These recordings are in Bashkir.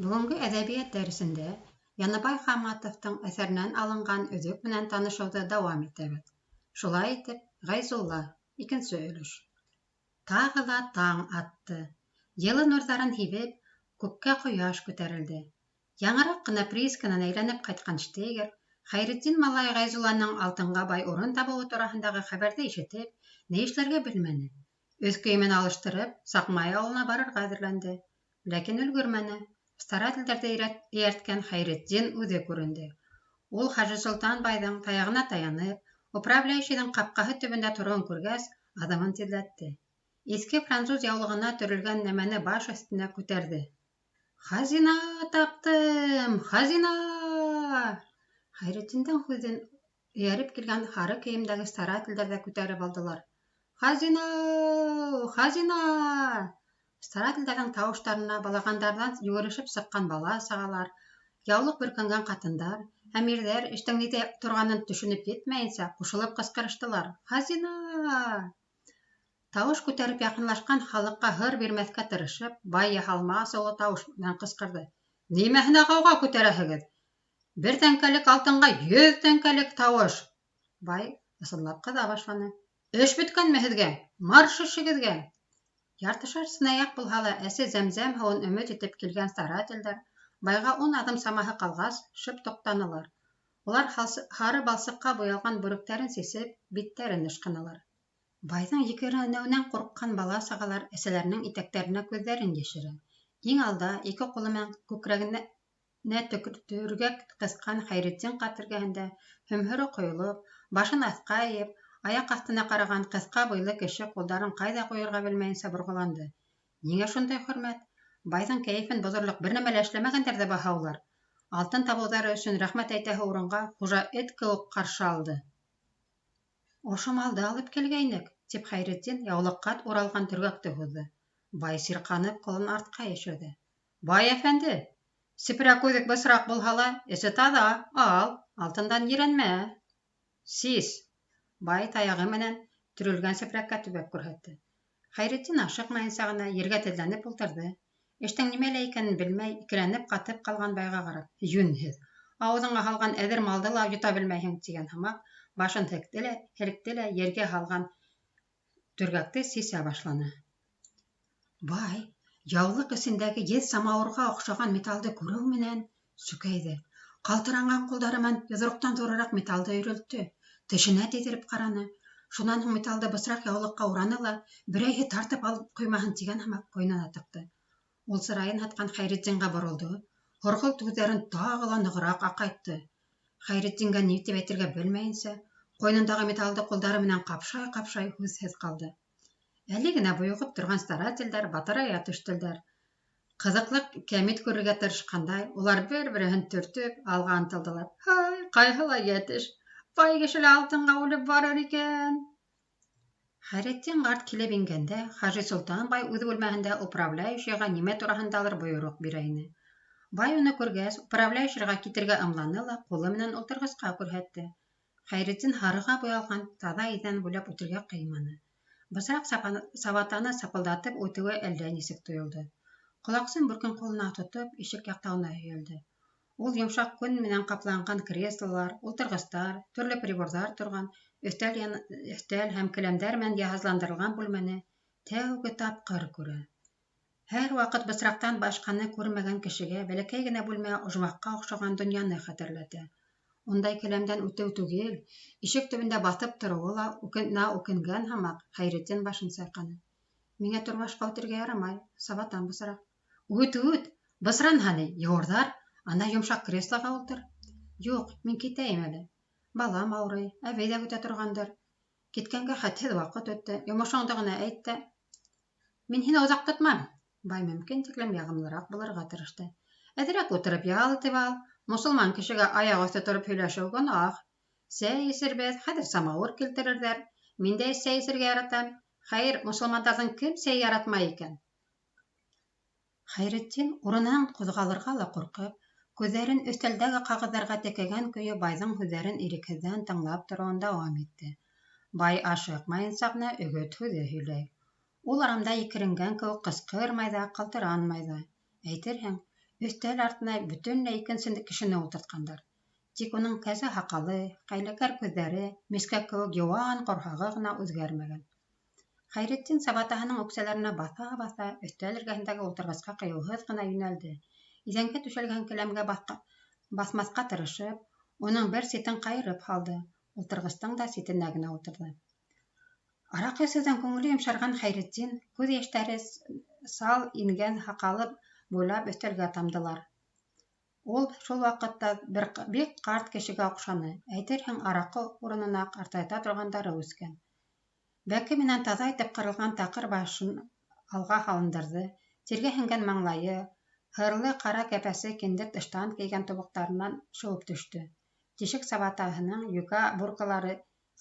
Бүгенге әҙәбиәт дәресендә Яныбай Хамматовтың әҫәренән алынған өҙөк менән танышыуҙы дауам итәбеҙ. Шулай итеп, Ғайзулла, икенсе өлөш. Тағы ла таң атты. Йылы нурҙарын һибеп, күккә ҡояш күтәрелде. Яңыраҡ ҡына приисканан әйләнеп ҡайтҡан Штейгер, Хәйретдин малай Ғайзулланың алтынға бай урын табыуы тураһындағы хәбәрҙе ишетеп, ни эшләргә белмәне. Өҫ кейемен алыштырып, Саҡмай ауылына барырға әҙерләнде. Ләкин өлгөрмәне. Старателдәрҙе эйәрткән Хәйретдин үҙе күренде. Ул Хажы Солтан байҙың таяғына таянып, управляющийҙың ҡапҡаһы төбөндә тороуын күргәс, аҙымын тиҙләтте. Иҫке француз яулығына төрөлгән нәмәне баш өҫтөнә күтәрҙе. «Хазина таптым! Хазина!» Хәйретдиндең һүҙен эйәреп килгән һары кейемдәге старателдәр ҙә күтәреп алдылар. «Хазина! Хазина!» Старателдәрҙең тауыштарына балағандарҙан йүгерешеп сыҡҡан бала-сағалар, яулыҡ бөркәнгән ҡатындар һәм ирҙәр эштең ниҙә торғанын төшөнөп етмәйенсә ҡушылып ҡысҡырыштылар. «Хазина!» Тауыш күтәреп яҡынлашҡан халыҡҡа һыр бирмәҫкә тырышып, бай яһалма асыулы тауыш менән ҡысҡырҙы. «Нимәһенә ғауға күтәрәһегеҙ? 1 тәңкәлек алтынға 100 тәңкәлек тауыш!» Бай ысынлап ҡыҙа башланы. «Эш бөткәнме һеҙгә? Марш эшегеҙгә!» Яртышар сынаяҡ булһа ла әсе зәмзәм һыуын өмөт итеп килгән старателдәр, байға 10 аҙым самаһы ҡалғас, шып туҡтанылар. Улар һары балсыҡҡа буялған бүректәрен сисеп, биттәрен ышҡынылар. Байҙың екеренеүенән ҡурҡҡан бала-сағалар әсәләренең итәктәренә күҙҙәрен йәшерә. Иң алда, 2 ҡулы менән күкрәгенә төкөртөргә ҡыҫҡан Хәйретдин ҡат эргәһендә, һөмһөрө ҡойолоп, башын аҫҡа эйеп, аяҡ аҫтына ҡараған ҡыҫҡа буйлы кеше ҡулдарын ҡайҙа ҡуйырға белмәйенсә борғоланды. Ниңә шундай хөрмәт? Байҙың кәйефен боҙорлоҡ бер нәмә лә эшләмәгәндәр ҙә баһа улар. Алтын табыуҙары өсөн рәхмәт әйтәһе урынға хужа эт кеүек ҡаршы алды. «Ошо малды алып килгәйнек», тип Хәйретдин яулыҡҡа уралған төргәкте һуҙҙы. Бай сирҡанып ҡулын артҡа йәшерҙе. «Бай әфәнде, сепрә күҙек бысраҡ булһа ла, эсе таҙа, ал, алтындан ерәнмә». «Сис!» Бай таяғы менән төрөлгән сепрәккә төбәп күрһәтте. Хәйретдин ашыҡмайынса ғына ергә теҙләнеп ултырҙы. Эштең нимәлә икәнен белмәй, икеләнеп ҡатып ҡалған байға ҡарап, «Йүнһеҙ, ауыҙыңа һалған әҙер малды ла йота белмәйһең», тигән һымаҡ, башын һелкте лә ергә һалған төргәкте сисә башланы. Бай, яулыҡ эсендәге еҙ самауырға оҡшаған металды күреү менән сүкәйҙе. Ҡалтыранған ҡулдары менән йоҙроҡтан ҙурыраҡ металды өйрөлттө. Тешенә тейҙереп ҡараны. Шунан һуң металды бысраҡ яулыҡҡа ураны ла, берәйһе тартып алып ҡуймаһын тигән һымаҡ ҡуйынына тыҡты. Ул сырайын һатҡан Хәйретдингә боролдо. Һорғолт күҙҙәрен тағы ла нығыраҡ аҡайтты. Хәйретдингә ни тип әйтергә белмәйенсә, ҡуйынындағы металды ҡулдары менән ҡапшай-ҡапшай һүҙһеҙ ҡалды. Әле генә бойоғоп торған старателдәр батырая төштөләр. Ҡыҙыҡлыҡ кәмит күрергә тырышҡандай, улар бер-береһен төртөп, алға ынтылдылар. «Һай, ҡайһылай йәтеш! Бай кеше лә алтынға үлеп барыр икән!» Хәйретдин ҡарт килеп ингәндә, Хажи Солтан бай үҙ бүлмәһендә управляющийға нимә тураһындалыр бойороҡ бирә ине. Бай уны күргәс, управляющийға китергә ымланы ла ҡулы менән ултырғысҡа күрһәтте. Хәйретдин һарыға буялған таҙа иҙән буйлап үтергә ҡыйманы. Бысраҡ сабатаны сапылдатып үтеүе әллә нисек тойолдо. Ҡолаҡсын бүркен ҡулына тотоп, ишек яҡтауына һөйәлде. Ул йомшаҡ күн менән ҡапланған креслолар, ултырғыстар, төрлө приборҙар торған, өҫтәл һәм келәмдәр менән йыһазландырылған бүлмәне тәүге тапҡыр күрә. Һәр ваҡыт бысраҡтан башҡаны күрмәгән кешегә бәләкәй генә бүлмә ожмаҡҡа оҡшаған донъяны хәтерләтә. Ундай келәмдән үтеү түгел, ишек төбөндә баҫып тороуы ла үкенгән һымаҡ, Хәйретдин башын сайҡаны. «Миңә турбашҡа үтергә ярамай, сабатан бысраҡ». «Үт, бысранһа ни, йыуырҙар, ана йомшаҡ креслоға ултыр». «Юҡ, мин китәйем әле. Балам ауырый, әбей ҙә көтә торғандыр. Киткәнгә хәтһеҙ ваҡыт үтте, йомошоңдо ғына әйт тә». «Мин һине оҙаҡ тотмам». Бай мөмкин тиклем яғымлыраҡ булырға тырышты. «Әҙерәк ултырып ял итеп ал. Мосолман кешегә аяҡ өҫтө тороп һөйләшеү гонаһ. Сәй эсербеҙ, хәҙер самауыр килтерерҙәр. Мин дә сәй эсергә яратам. Хәйер, мосолмандарҙың кем сәй яратмай икән?» Хәйретдин урынынан ҡуҙғалырға ла ҡурҡып, күҙҙәрен өҫтәлдәге ҡағыҙҙарға текәгән көйө байҙың һүҙҙәрен ирекһеҙҙән тыңлап тороуын дауам итте. Бай ашыҡмайынса ғына өгөт һүҙе һөйләй. Ул арамда екеренгән кеүек ҡысҡырмай ҙа, ҡалтыранмай ҙа. Әйтерһең, Өҫтәл артына бөтөнләй икенсе кешене ултыртҡандар. Тик уның кәзә һаҡалы, хәйләкәр күҙҙәре, мискә кеүек йыуан ҡорһағы ғына үҙгәрмәгән. Хәйретдин сабатаһының үксәләренә баҫа-баҫа өҫтәл эргәһендәге ултырғысҡа ҡыйыуһыҙ ғына йүнәлде. Иҙәнгә түшәлгән келәмгә баҫмаҫҡа тырышып, уның бер ситен ҡайырып һалды, ултырғыстың да ситенә генә ултырҙы. Араҡы эсеүҙән күңеле йомшарған Хәйретдин, күҙ йәштәре сал ингән һаҡалы буйлап өҫтәлгә тамдылар. Ул шул ваҡытта бик ҡарт кешегә оҡшаны, әйтерһең, араҡы урынына ҡартайта торғандары үҫкән. Бәке менән таҙа итеп ҡырылған таҡыр башын алға һалындырҙы, тиргә һеңгән маңлайы, һырлы ҡара кәпәсе киндер ыштан кейгән тубыҡтарынан шыуып төштө. Тишек сабатаһының йүкә буркалары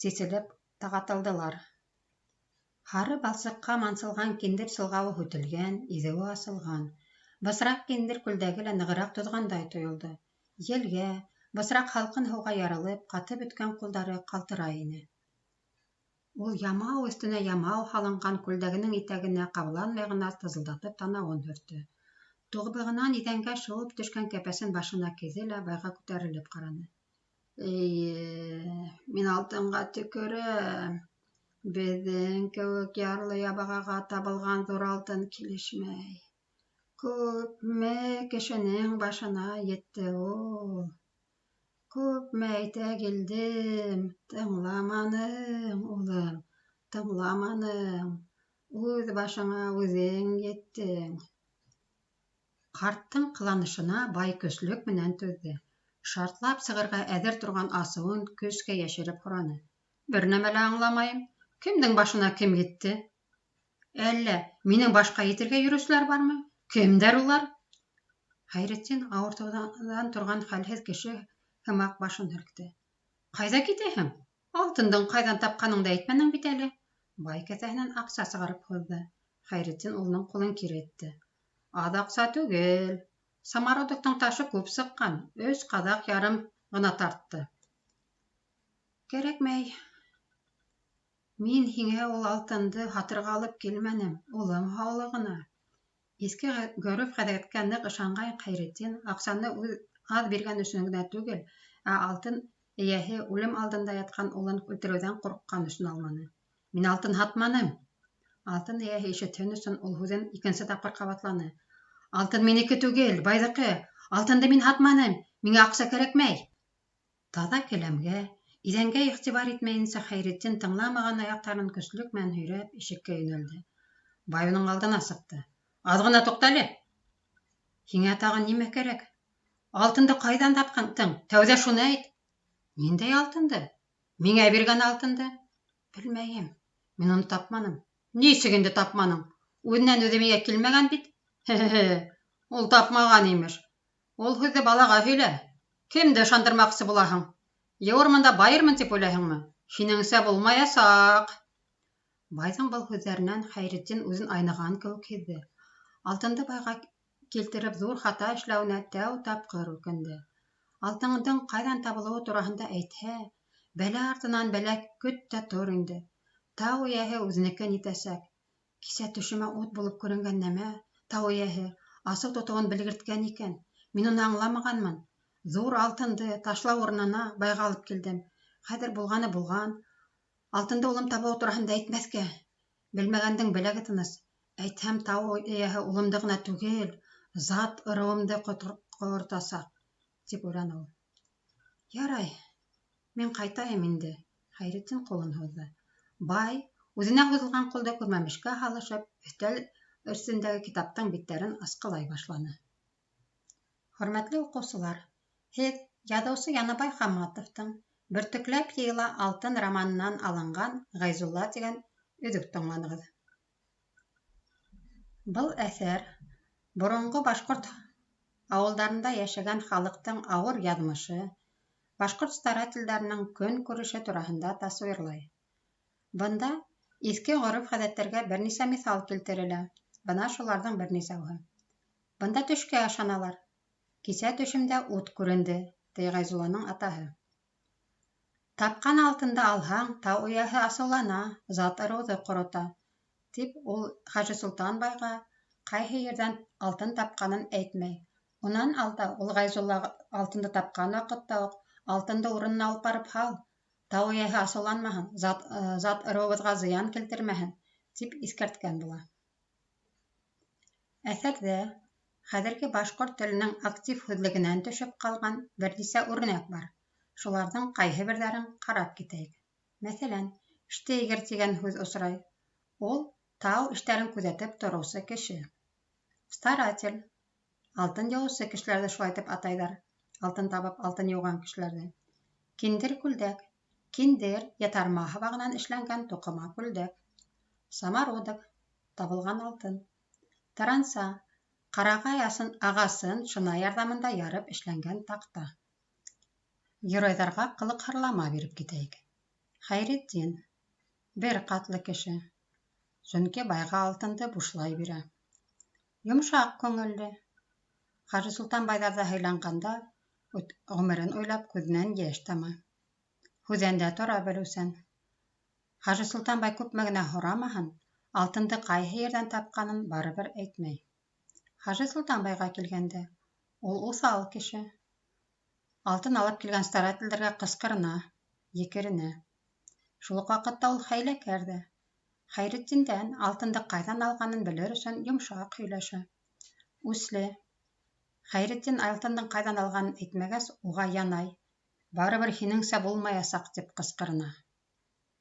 сиселеп тағатылдылар. Һары балсыҡҡа мансылған киндер сылғауы һүтелгән, иҙеүе асылған. Бысраҡ киндер күлдәге лә нығыраҡ тоҙғандай тойолдо. Елгә, бысраҡ һалҡын һыуға ярылып, ҡатып бөткән ҡулдары ҡалтырай ине. Ул ямау өҫтөнә ямау һалынған күлдәгенең итәгенә ҡабаланмай ғына тызылдатып танауын һөртө. Туғбығынан иҙәнгә шыуып төшкән кәпәсен башына кейҙе лә байға күтәрелеп ҡараны. Мин алтынға төкөрәм. Беҙҙең кеүек ярлы ябағаға табылған ҙур алтын килешмәй. Күпме кешенең башына етте ул. Күпме әйтә килдем, тыңламаның, улым, тыңламаның. Үҙ башыңа үҙең еттең. Ҡарттың ҡыланышына бай көслөк менән түҙҙе. Шартлап сығырға әҙер торған асыуын көскә йәшереп һораны. Бер нәмә лә аңламайым. Кемдең башына кем етте? Әллә минең башҡа етергә йөрөүселәр бармы? Кемдәр улар? Хәйретдин ауыртыуҙан торған хәлһеҙ кеше һымаҡ башын һелкте. Ҡайҙа китәһең? Алтындың ҡайҙан тапҡаныңды әйтмәнең бит әле. Бай кеҫәһенән аҡса сығарып һуҙҙы. Хәйретдин улының ҡулын кире итте. Аҙ аҡса түгел. Самородовтың ташы күп сыҡҡан. 3 ҡаҙаҡ ярым ғына тартты. Кәрәкмәй. Мин һиңә ул алтынды һатырға алып килмәнем. Улым һаулығына. Иҫке ғөрөф-ғәҙәткә ныҡ ышанған Хәйретдин аҡсаны аҙ биргән өсөн генә түгел, ә алтын эйәһе үлем алдында ятҡан улын үлтереүҙән ҡурҡҡан өсөн алманы. Мин алтын һатманым. Алтын эйәһе ишетһен өсөн ул һүҙен икенсе тапҡыр ҡабатланы. Алтын минеке түгел, байҙыҡы. Алтынды мин һатманым. Миңә аҡса кәрәкмәй. Таҙа келәмгә, иҙәнгә иғтибар итмәйенсә Хәйретдин тыңламаған аяҡтарын көслөк менән һөйрәп ишеккә йүнәлде. Бай уның алдына сыҡты. Аҙ ғына туҡтале. Һиңә тағын нимә кәрәк? Алтынды ҡайҙан тапҡандың? Тәүҙә шуны әйт. Ниндәй алтынды? Миңә биргән алтынды? Белмәйем. Мин уны тапманым. Нисек инде тапманың? Үҙенән үҙе миңә килмәгән бит. Ул тапмаған имеш. Ул һүҙҙе балаға һөйлә. Кемде ышандырмаҡсы булаһың? Йыуырмын да байырмын тип уйлайһыңмы? Һинеңсә булмаясаҡ. Байҙың был һүҙҙәренән Хәйретдин үҙен айнаған кеүек һиҙҙе. Алтынды байға килтереп ҙур хата эшләүенә тәү тапҡыр үкенде. Алтындың ҡайҙан табылыуы тураһында әйтһә, бәлә артынан бәлә көт тә тор инде. Тау эйәһе үҙенекен итәсәк. Кисә төшөмә ут булып күренгән нәмә, тау эйәһе, асыу тотоуын белгерткән икән. Мин уны аңламағанмын. Ҙур алтынды ташлау урынына байға алып килдем. Хәҙер булғаны булған. Алтынды улым табыуы тураһында әйтмәҫкә. Белмәгәндең беләге тыныс. Әйтһәм, тау эйәһе улымды ғына түгел, зат ырыуымды ҡотортасаҡ, тип уйланы ул. Ярай, мин ҡайтайым инде. Хәйретдин ҡулын һуҙҙы. Бай, үҙенә һуҙылған ҡулды күрмәмешкә һалышып, өҫтәл өҫтөндәге китаптың биттәрен ысҡылай башланы. Хөрмәтле уҡыусылар, һеҙ яҙыусы Яныбай Хамматовтың «Бөртөкләп йыйыла алтын» романынан алынған «Ғәйзулла» тигән өҙөк тыңланығыҙ. Был әҫәр боронғо башҡорт ауылдарында йәшәгән халыҡтың ауыр яҙмышы, башҡорт старателдәренең көн күреше тураһында тасуирлай. Бында иҫке ғөрөф-ғәҙәттәргә бер нисә миҫал килтерелә. Бына шуларҙың бер нисәүһе. Бында төшкә ышаналар. Кисә төшөмдә ут күренде, ти Ғәйзулланың атаһы. Тапҡан алтынды алһаң, тау эйәһе асыулана, зат ырыуҙы ҡорота, тип ул Хажы Солтан байға ҡайһы ерҙән алтын тапҡанын әйтмәй. Унан алда ул Ғайзулла алтынды тапҡан ваҡытта уҡ алтынды урынына алып барып һал, тау эйәһе асыуланмаһын, зат ырыуыбыҙға зыян килтермәһен, тип иҫкәрткән була. Әҫәрҙә хәҙерге башҡорт теленең актив һүҙлегенән төшөп ҡалған бер нисә үрнәк бар. Шуларҙың ҡайһы берҙәрен ҡарап китәйек. Мәҫәлән, штейгер тигән һүҙ осрай. Ул тау эштәрен күҙәтеп тороусы кеше. Старатель. Алтын йыуыусы кешеләрҙе шулай итеп атайҙар. Алтын табып, алтын йыуған кешеләрҙе. Киндер күлдәк. Киндер ятарма һабағынан эшләнгән туҡыма күлдәк. Самородок. Табылған алтын. Таранса. Ҡарағай ағасын шына ярҙамында ярып эшләнгән таҡта. Геройҙарға ҡылыҡ-һырлама биреп китәйек. Хәйретдин. Бер ҡатлы кеше. Сөнки байға алтынды бушлай бирә. Йомшаҡ күңелле. Хажы Солтанбайҙарҙа һыйланғанда, ғүмерен уйлап күҙенән йәш тама. Һүҙәндә тора белеүсән. Хажы Солтанбай күпме генә һорамаһын, алтынды ҡайһы ерҙән тапҡанын барыбер әйтмәй. Хажы Солтанбайға килгәндә, ул уҫал кеше. Алтын алып килгән старателдәргә ҡысҡырына, екеренә. Шул уҡ ваҡытта ул хәйләкәр ҙә. Хәйретдиндән алтынды ҡайҙан алғанын белер өсөн йомшаҡ һөйләшә. Үсле. Хәйретдин алтындың ҡайҙан алғанын әйтмәгәс, уға янай. Барыбер һинеңсә булмаясаҡ, тип ҡысҡырына.